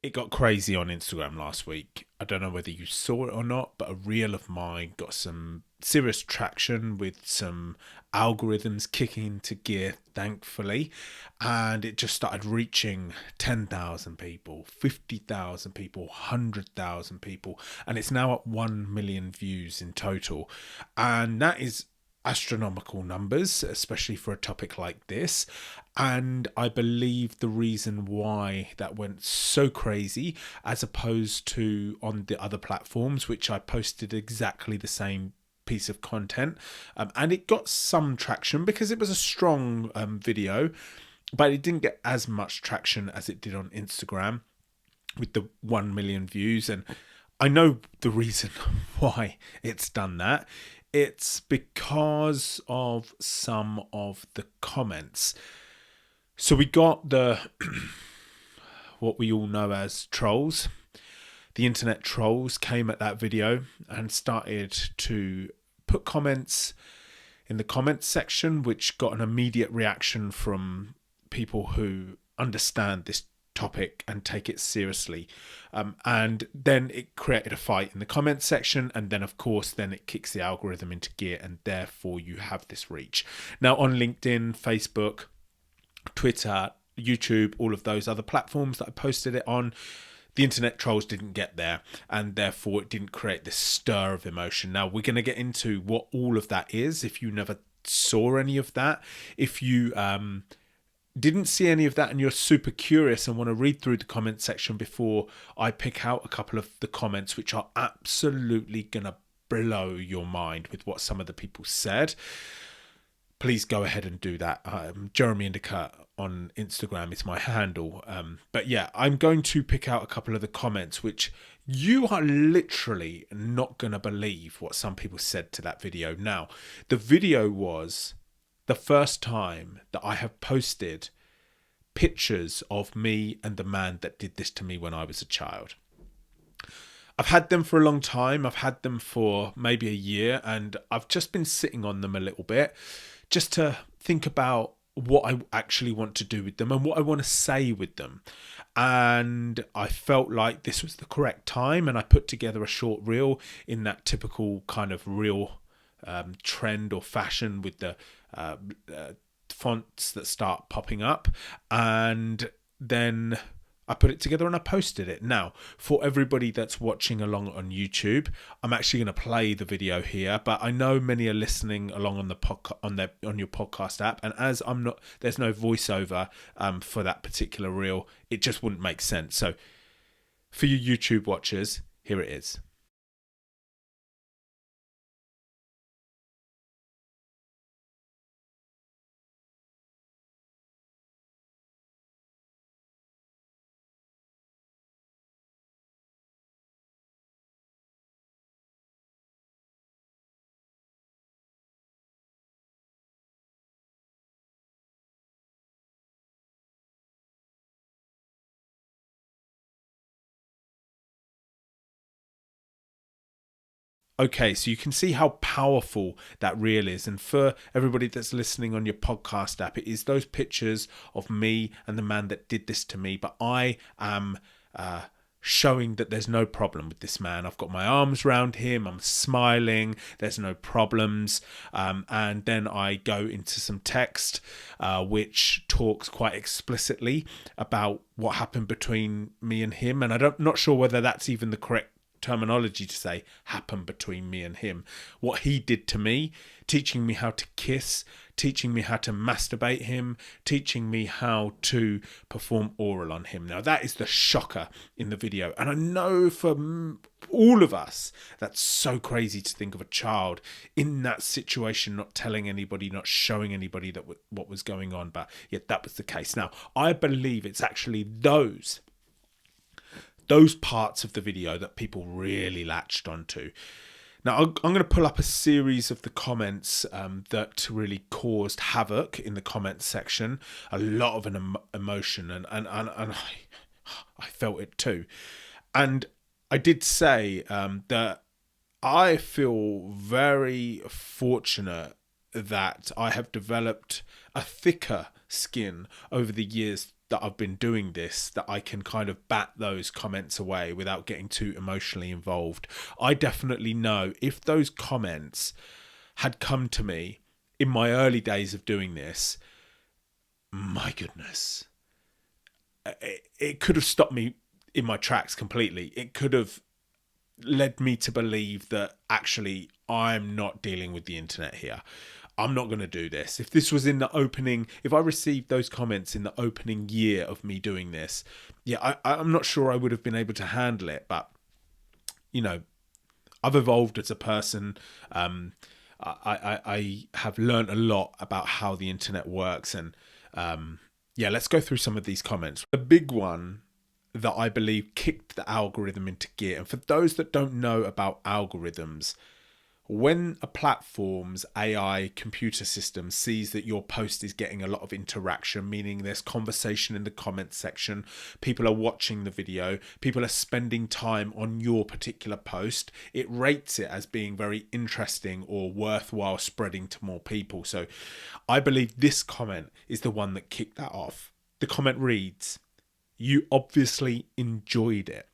It got crazy on Instagram last week. I don't know whether you saw it or not, but a reel of mine got some serious traction with some algorithms kicking into gear, thankfully. And it just started reaching 10,000 people, 50,000 people, 100,000 people. And it's now at 1 million views in total. And that is astronomical numbers, especially for a topic like this. And I believe the reason why that went so crazy, as opposed to on the other platforms, which I posted exactly the same piece of content, and it got some traction because it was a strong video, but it didn't get as much traction as it did on Instagram with the 1 million views. And I know the reason why it's done that. It's because of some of the comments. So we got the what we all know as trolls. The internet trolls came at that video and started to put comments in the comments section, which got an immediate reaction from people who understand this topic and take it seriously. And then it created a fight in the comments section, and then of course then it kicks the algorithm into gear, and therefore you have this reach. Now on LinkedIn, Facebook, Twitter, YouTube, all of those other platforms that I posted it on, the internet trolls didn't get there, and therefore it didn't create this stir of emotion. Now we're going to get into what all of that is. If you never saw any of that, if you didn't see any of that and you're super curious and want to read through the comment section before I pick out a couple of the comments which are absolutely going to blow your mind with what some of the people said, please go ahead and do that. Jeremy Indica on Instagram is my handle. But yeah, I'm going to pick out a couple of the comments which you are literally not going to believe what some people said to that video. Now, the video was the first time that I have posted pictures of me and the man that did this to me when I was a child. I've had them for a long time. I've had them for maybe a year, and I've just been sitting on them a little bit just to think about what I actually want to do with them and what I want to say with them. And I felt like this was the correct time, and I put together a short reel in that typical kind of reel trend or fashion with the fonts that start popping up, and then I put it together and I posted it. Now, for everybody that's watching along on YouTube, I'm actually going to play the video here, but I know many are listening along on the on your podcast app, and as there's no voiceover for that particular reel, it just wouldn't make sense. So for you YouTube watchers, here it is. Okay, so you can see how powerful that reel is. And for everybody that's listening on your podcast app, it is those pictures of me and the man that did this to me. But I am showing that there's no problem with this man. I've got my arms around him. I'm smiling. There's no problems. And then I go into some text which talks quite explicitly about what happened between me and him. And I'm not sure whether that's even the correct terminology to say happened between me and him. What he did to me, teaching me how to kiss, teaching me how to masturbate him, teaching me how to perform oral on him. Now that is the shocker in the video, and I know for all of us that's so crazy to think of a child in that situation not telling anybody, not showing anybody that what was going on, but yet that was the case. Now I believe it's actually those parts of the video that people really latched onto. Now, I'm going to pull up a series of the comments that really caused havoc in the comments section. A lot of an emotion, and I felt it too. And I did say that I feel very fortunate that I have developed a thicker skin over the years that I've been doing this that I can kind of bat those comments away without getting too emotionally involved. I definitely know if those comments had come to me in my early days of doing this, my goodness, it could have stopped me in my tracks completely. It could have led me to believe that actually I'm not dealing with the internet here. I'm not going to do this. If this was in the opening, if I received those comments in the opening year of me doing this, yeah, I'm not sure I would have been able to handle it. But, you know, I've evolved as a person. I have learned a lot about how the internet works. And yeah, let's go through some of these comments. The big one that I believe kicked the algorithm into gear. And for those that don't know about algorithms, when a platform's AI computer system sees that your post is getting a lot of interaction, meaning there's conversation in the comments section, people are watching the video, people are spending time on your particular post, it rates it as being very interesting or worthwhile spreading to more people. So I believe this comment is the one that kicked that off. The comment reads, "You obviously enjoyed it."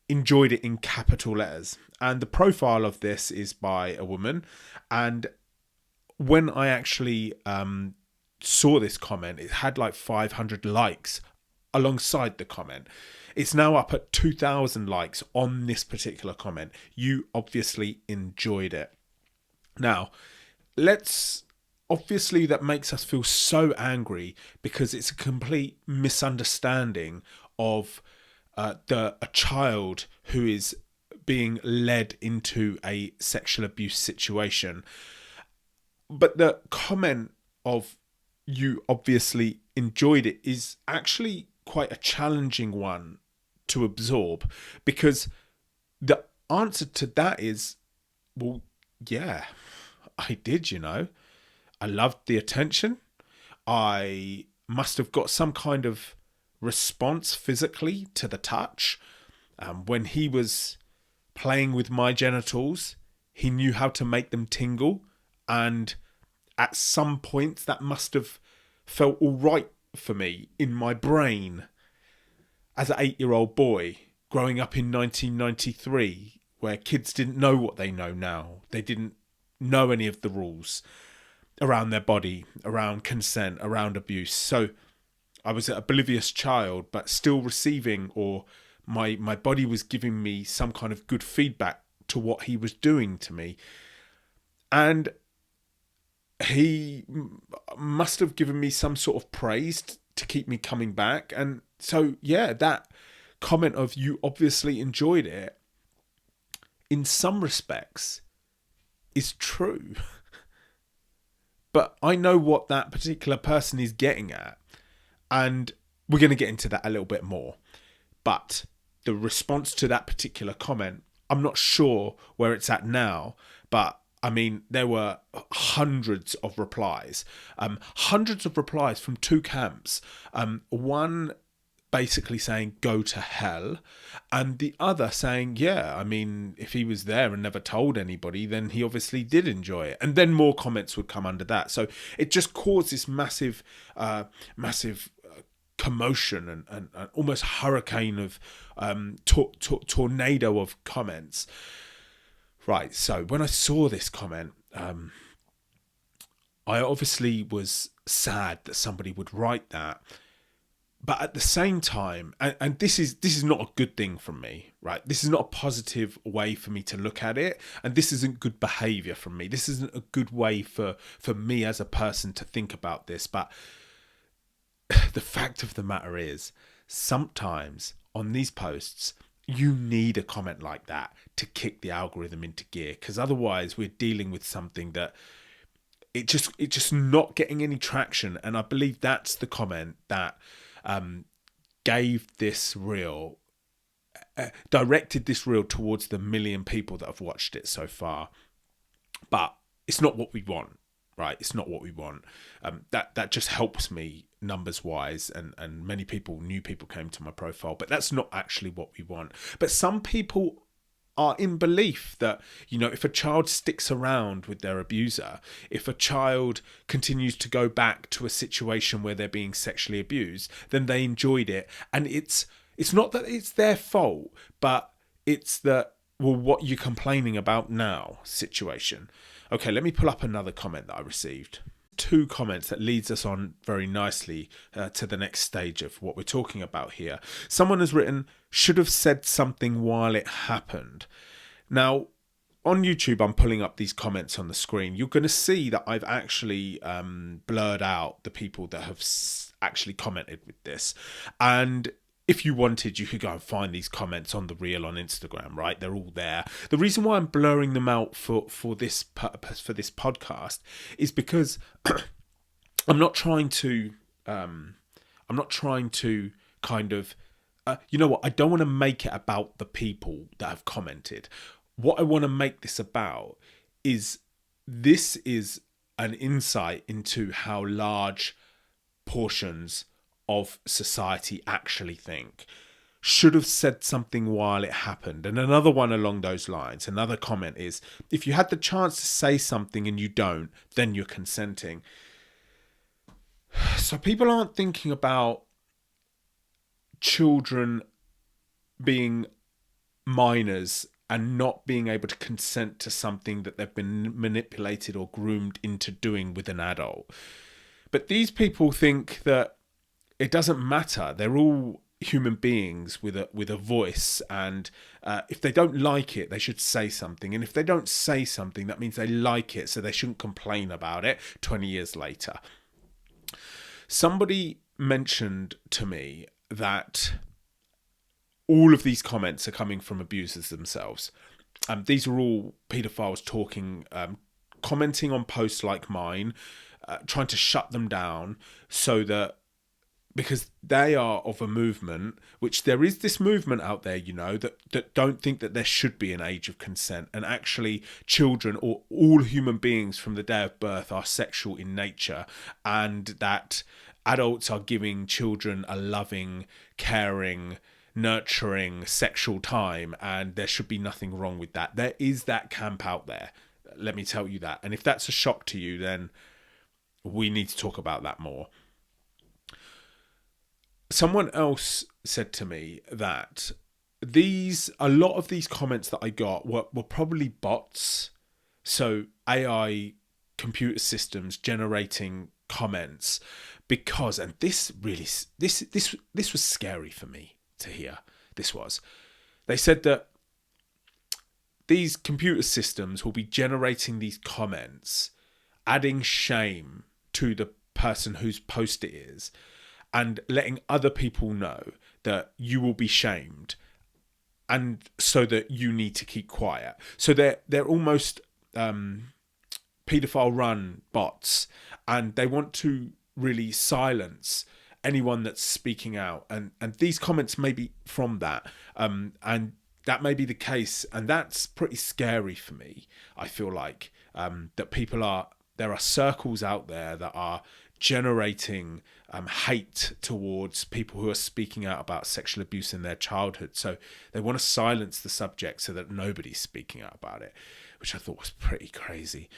Enjoyed it in capital letters. And the profile of this is by a woman. And when I actually saw this comment, it had like 500 likes alongside the comment. It's now up at 2,000 likes on this particular comment. You obviously enjoyed it. Now, obviously that makes us feel so angry because it's a complete misunderstanding of a child who is being led into a sexual abuse situation. But the comment of "you obviously enjoyed it" is actually quite a challenging one to absorb, because the answer to that is, well, yeah, I did, you know. I loved the attention. I must have got some kind of response physically to the touch. When he was playing with my genitals, he knew how to make them tingle, and at some point that must have felt all right for me in my brain as an 8-year-old boy growing up in 1993, where kids didn't know what they know now. They didn't know any of the rules around their body, around consent, around abuse. So I was an oblivious child, but still receiving, or my body was giving me some kind of good feedback to what he was doing to me. And he must have given me some sort of praise to keep me coming back. And so, yeah, that comment of "you obviously enjoyed it," in some respects, is true. But I know what that particular person is getting at. And we're going to get into that a little bit more. But the response to that particular comment, I'm not sure where it's at now. But I mean, there were hundreds of replies. Hundreds of replies from two camps. One basically saying "go to hell," and the other saying, yeah, I mean, if he was there and never told anybody, then he obviously did enjoy it. And then more comments would come under that. So it just caused this massive commotion and almost hurricane of tornado of comments. Right, so when I saw this comment, I obviously was sad that somebody would write that. But at the same time, and this is not a good thing from me, right? This is not a positive way for me to look at it. And this isn't good behavior from me. This isn't a good way for me as a person to think about this. But the fact of the matter is, sometimes on these posts, you need a comment like that to kick the algorithm into gear. Because otherwise we're dealing with something that it's just not getting any traction. And I believe that's the comment that gave this reel, directed this reel towards the 1 million people that have watched it so far. But it's not what we want, right? It's not what we want. That just helps me numbers wise, and new people came to my profile, but that's not actually what we want. But some people are in belief that, if a child sticks around with their abuser, if a child continues to go back to a situation where they're being sexually abused, then they enjoyed it. And it's not that it's their fault, but it's that, well, what you're complaining about now situation. Okay, let me pull up another comment that I received. 2 comments that leads us on very nicely to the next stage of what we're talking about here. Someone has written, should have said something while it happened. Now, on YouTube, I'm pulling up these comments on the screen. You're going to see that I've actually blurred out the people that have actually commented with this. And if you wanted, you could go and find these comments on the reel on Instagram, right? They're all there. The reason why I'm blurring them out for this purpose, for this podcast, is because I'm not trying to kind of, you know what? I don't want to make it about the people that have commented. What I want to make this about is this is an insight into how large portions of society actually think. Should have said something while it happened. And another one along those lines, another comment is, if you had the chance to say something and you don't, then you're consenting. So people aren't thinking about children being minors and not being able to consent to something that they've been manipulated or groomed into doing with an adult. But these people think that it doesn't matter. They're all human beings with a voice, and if they don't like it, they should say something. And if they don't say something, that means they like it, so they shouldn't complain about it 20 years later. Somebody mentioned to me that all of these comments are coming from abusers themselves. These are all paedophiles talking, commenting on posts like mine, trying to shut them down so that, because they are of a movement, which there is this movement out there, that don't think that there should be an age of consent. And actually children, or all human beings from the day of birth, are sexual in nature, and that adults are giving children a loving, caring, nurturing sexual time, and there should be nothing wrong with that. There is that camp out there. Let me tell you that. And if that's a shock to you, then we need to talk about that more. Someone else said to me that a lot of these comments that I got were probably bots. So AI computer systems generating comments, because, and this was scary for me to hear. They said that these computer systems will be generating these comments, adding shame to the person whose post it is, and letting other people know that you will be shamed, and so that you need to keep quiet. So they're almost paedophile run bots, and they want to really silence anyone that's speaking out, and these comments may be from that, and that may be the case, and that's pretty scary for me. I feel like that there are circles out there that are generating hate towards people who are speaking out about sexual abuse in their childhood. So they want to silence the subject so that nobody's speaking out about it, which I thought was pretty crazy.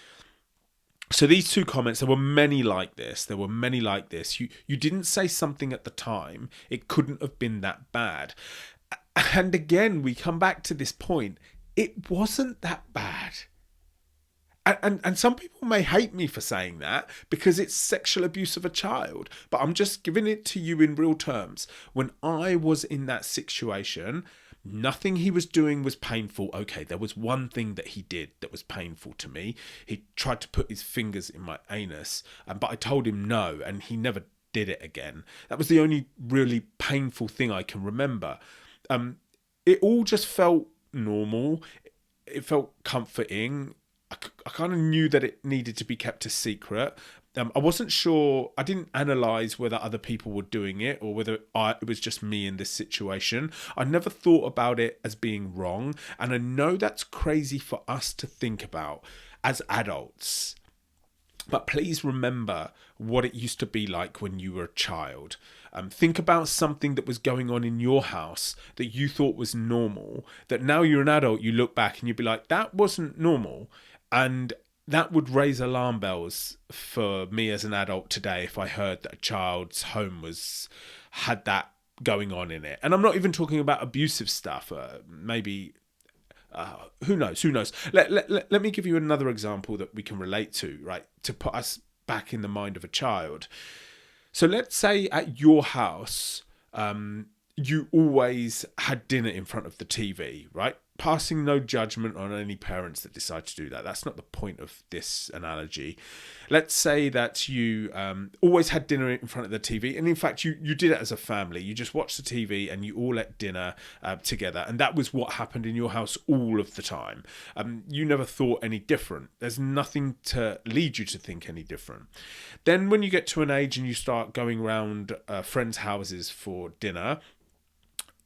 So these 2 comments, there were many like this. You didn't say something at the time. It couldn't have been that bad. And again, we come back to this point. It wasn't that bad. And some people may hate me for saying that because it's sexual abuse of a child, but I'm just giving it to you in real terms. When I was in that situation, nothing he was doing was painful. Okay, there was one thing that he did that was painful to me. He tried to put his fingers in my anus, but I told him no, and he never did it again. That was the only really painful thing I can remember. It all just felt normal. It felt comforting. I kind of knew that it needed to be kept a secret. I wasn't sure. I didn't analyse whether other people were doing it or whether it was just me in this situation. I never thought about it as being wrong. And I know that's crazy for us to think about as adults. But please remember what it used to be like when you were a child. Think about something that was going on in your house that you thought was normal, that now you're an adult, you look back and you'd be like, that wasn't normal. And that would raise alarm bells for me as an adult today if I heard that a child's home had that going on in it. And I'm not even talking about abusive stuff, maybe. Who knows? Let me give you another example that we can relate to, right? To put us back in the mind of a child. So let's say at your house, you always had dinner in front of the TV, right? Passing no judgment on any parents that decide to do that. That's not the point of this analogy. Let's say that you always had dinner in front of the TV. And in fact, you did it as a family. You just watched the TV and you all ate dinner together. And that was what happened in your house all of the time. You never thought any different. There's nothing to lead you to think any different. Then when you get to an age and you start going around friends' houses for dinner,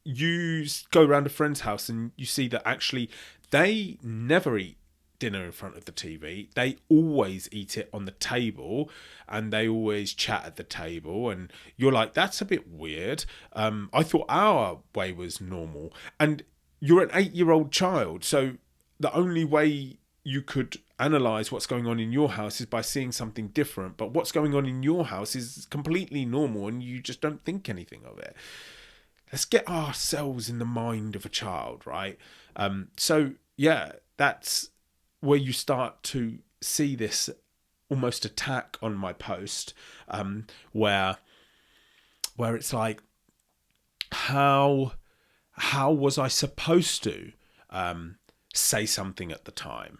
you go around a friend's house and you see that actually they never eat dinner in front of the TV. They always eat it on the table and they always chat at the table. And you're like, that's a bit weird. I thought our way was normal. And you're an 8-year-old child. So the only way you could analyze what's going on in your house is by seeing something different. But what's going on in your house is completely normal and you just don't think anything of it. Let's get ourselves in the mind of a child, right? So, yeah, that's where you start to see this almost attack on my post, where it's like, how was I supposed to say something at the time?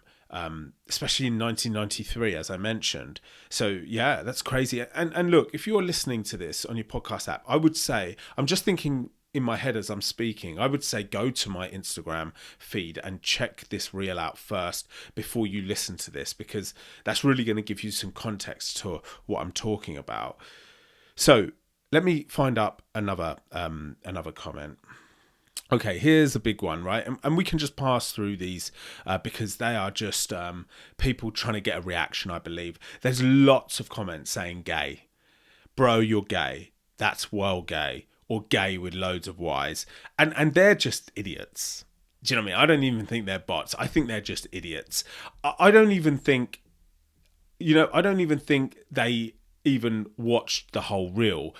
Especially in 1993, as I mentioned. So yeah, that's crazy. And look, if you're listening to this on your podcast app, I would say, I'm just thinking in my head as I'm speaking, I would say go to my Instagram feed and check this reel out first before you listen to this, because that's really going to give you some context to what I'm talking about. So let me find up another comment. Okay, here's a big one, right? And we can just pass through these because they are just people trying to get a reaction, I believe. There's lots of comments saying gay. Bro, you're gay. That's well gay. Or gay with loads of Ys. And they're just idiots. Do you know what I mean? I don't even think they're bots. I think they're just idiots. I don't even think they even watched the whole reel.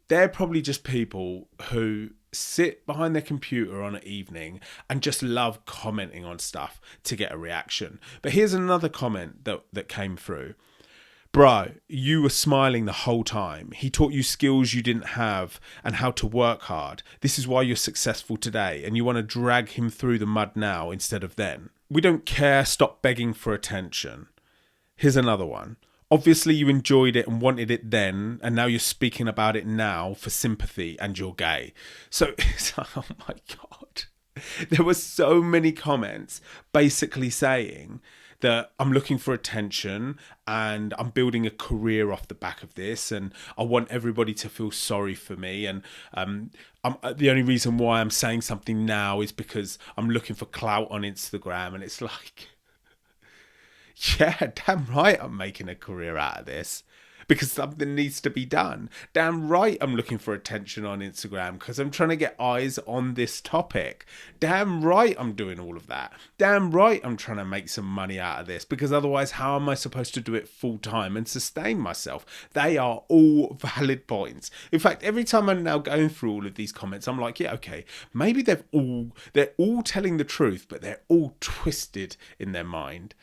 They're probably just people who sit behind their computer on an evening and just love commenting on stuff to get a reaction. But here's another comment that came through. Bro, you were smiling the whole time. He taught you skills you didn't have and how to work hard. This is why you're successful today, and you want to drag him through the mud now instead of then. We don't care. Stop begging for attention. Here's another one. Obviously you enjoyed it and wanted it then, and now you're speaking about it now for sympathy and you're gay. So, oh my God. There were so many comments basically saying that I'm looking for attention and I'm building a career off the back of this and I want everybody to feel sorry for me. And the only reason why I'm saying something now is because I'm looking for clout on Instagram. And it's like, yeah, damn right I'm making a career out of this because something needs to be done. Damn right I'm looking for attention on Instagram because I'm trying to get eyes on this topic. Damn right I'm doing all of that. Damn right I'm trying to make some money out of this because otherwise how am I supposed to do it full time and sustain myself? They are all valid points. In fact, every time I'm now going through all of these comments, I'm like, yeah, okay, maybe they're all telling the truth, but they're all twisted in their mind.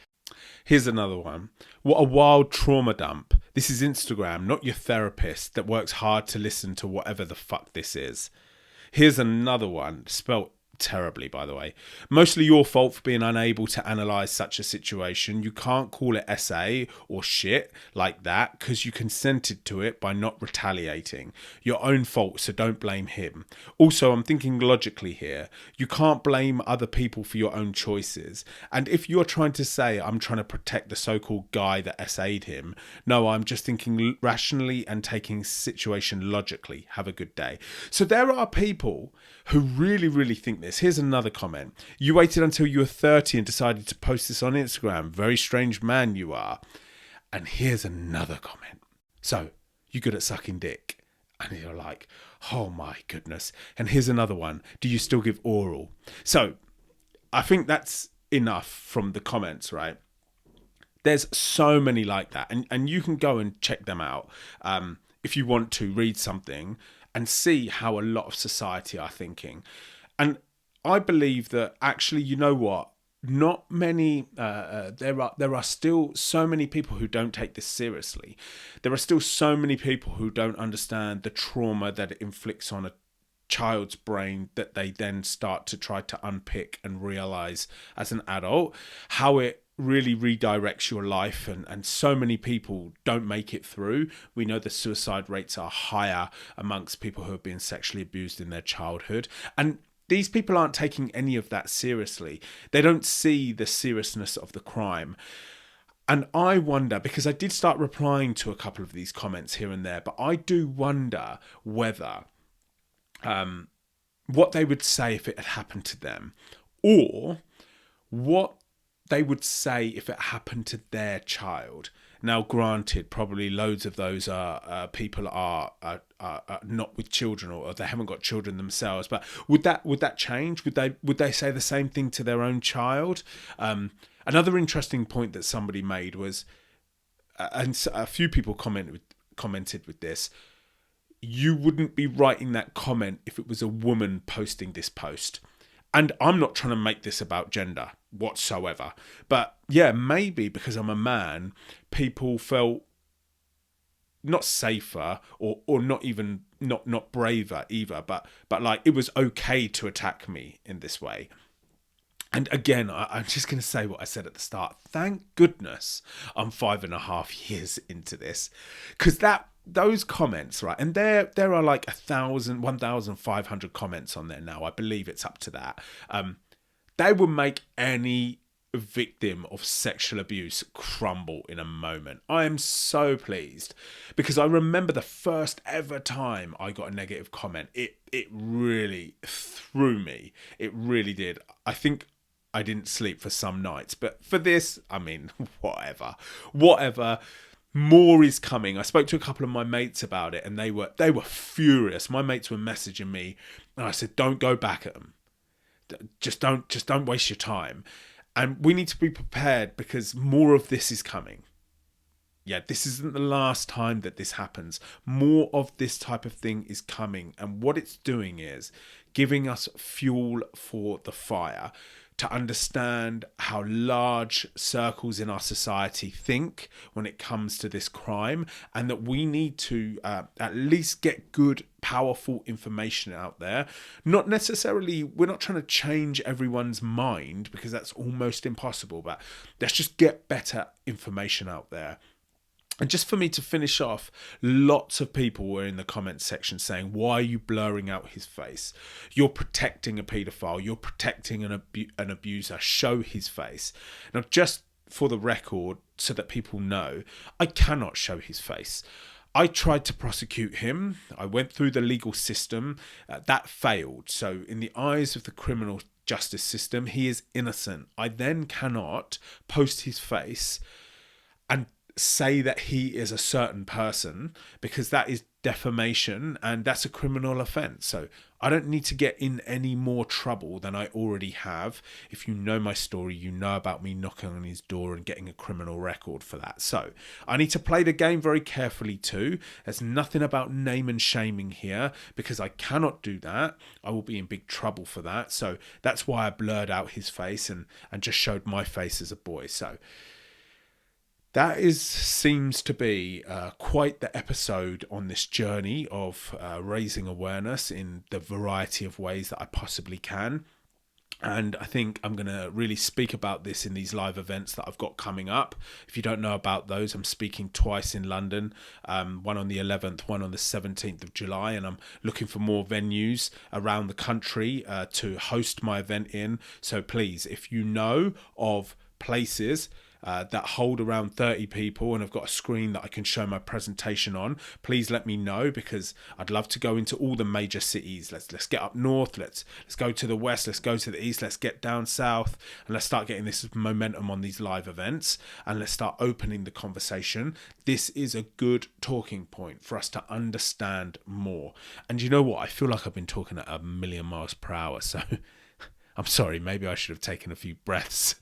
Here's another one. What a wild trauma dump. This is Instagram, not your therapist that works hard to listen to whatever the fuck this is. Here's another one, spelt terribly, by the way. Mostly your fault for being unable to analyse such a situation. You can't call it SA or shit like that because you consented to it by not retaliating. Your own fault, so don't blame him. Also, I'm thinking logically here. You can't blame other people for your own choices. And if you're trying to say I'm trying to protect the so-called guy that SA'd him, no, I'm just thinking rationally and taking situation logically. Have a good day. So there are people who really, really think this. Here's another comment. You waited until you were 30 and decided to post this on Instagram. Very strange man you are. And here's another comment. So, you good at sucking dick? And you're like, oh my goodness. And here's another one. Do you still give oral? So, I think that's enough from the comments, right? There's so many like that. And you can go and check them out if you want to read something and see how a lot of society are thinking. And I believe that actually, you know what? Not many. There are still so many people who don't take this seriously. There are still so many people who don't understand the trauma that it inflicts on a child's brain that they then start to try to unpick and realize as an adult how it really redirects your life, and so many people don't make it through. We know the suicide rates are higher amongst people who have been sexually abused in their childhood, and these people aren't taking any of that seriously. They don't see the seriousness of the crime. And I wonder, because I did start replying to a couple of these comments here and there, but I do wonder whether what they would say if it had happened to them, or what they would say if it happened to their child. Now, granted, probably loads of those people are not with children, or they haven't got children themselves. But would that change? Would they say the same thing to their own child? Another interesting point that somebody made was, and a few people commented with this. You wouldn't be writing that comment if it was a woman posting this post. And I'm not trying to make this about gender whatsoever. But yeah, maybe because I'm a man, people felt not safer or not even not braver either, but like it was okay to attack me in this way. And again, I'm just going to say what I said at the start. Thank goodness I'm 5.5 years into this, because those comments, right? And there are like 1,500 comments on there now. I believe it's up to that. They will make any victim of sexual abuse crumble in a moment. I am so pleased, because I remember the first ever time I got a negative comment. It really threw me. It really did. I think I didn't sleep for some nights, but for this, I mean, whatever. More is coming. I spoke to a couple of my mates about it, and they were furious. My mates were messaging me, and I said, "Don't go back at them. Just don't waste your time." And we need to be prepared, because more of this is coming. Yeah, this isn't the last time that this happens. More of this type of thing is coming, and what it's doing is giving us fuel for the fire, to understand how large circles in our society think when it comes to this crime, and that we need to at least get good, powerful information out there. Not necessarily, we're not trying to change everyone's mind, because that's almost impossible, but let's just get better information out there. And just for me to finish off, lots of people were in the comments section saying, why are you blurring out his face? You're protecting a paedophile. You're protecting an abuser. Show his face. Now, just for the record, so that people know, I cannot show his face. I tried to prosecute him. I went through the legal system. That failed. So in the eyes of the criminal justice system, he is innocent. I then cannot post his face and say that he is a certain person, because that is defamation and that's a criminal offence. So I don't need to get in any more trouble than I already have. If you know my story, you know about me knocking on his door and getting a criminal record for that. So I need to play the game very carefully too. There's nothing about name and shaming here, because I cannot do that. I will be in big trouble for that. So that's why I blurred out his face and just showed my face as a boy. So that seems to be quite the episode on this journey of raising awareness in the variety of ways that I possibly can. And I think I'm going to really speak about this in these live events that I've got coming up. If you don't know about those, I'm speaking twice in London, one on the 11th, one on the 17th of July. And I'm looking for more venues around the country to host my event in. So please, if you know of places that hold around 30 people and have got a screen that I can show my presentation on, please let me know, because I'd love to go into all the major cities. Let's get up north, let's go to the west, let's go to the east, let's get down south, and let's start getting this momentum on these live events, and let's start opening the conversation. This is a good talking point for us to understand more. And you know what? I feel like I've been talking at a million miles per hour, so I'm sorry, maybe I should have taken a few breaths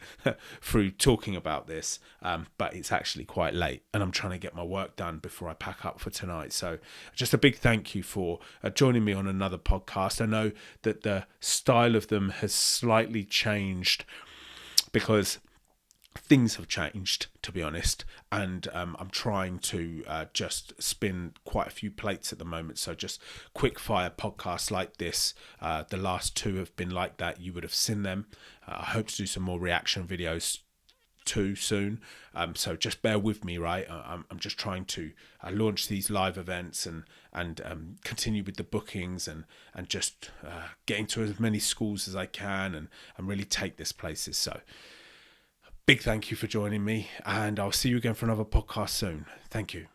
through talking about this, but it's actually quite late and I'm trying to get my work done before I pack up for tonight. So just a big thank you for joining me on another podcast. I know that the style of them has slightly changed because things have changed, to be honest, and I'm trying to just spin quite a few plates at the moment. So just quick fire podcasts like this, the last two have been like that. You would have seen them. I hope to do some more reaction videos too soon, so just bear with me, right? I'm just trying to launch these live events and continue with the bookings and just get into as many schools as I can and really take this places. So big thank you for joining me, and I'll see you again for another podcast soon. Thank you.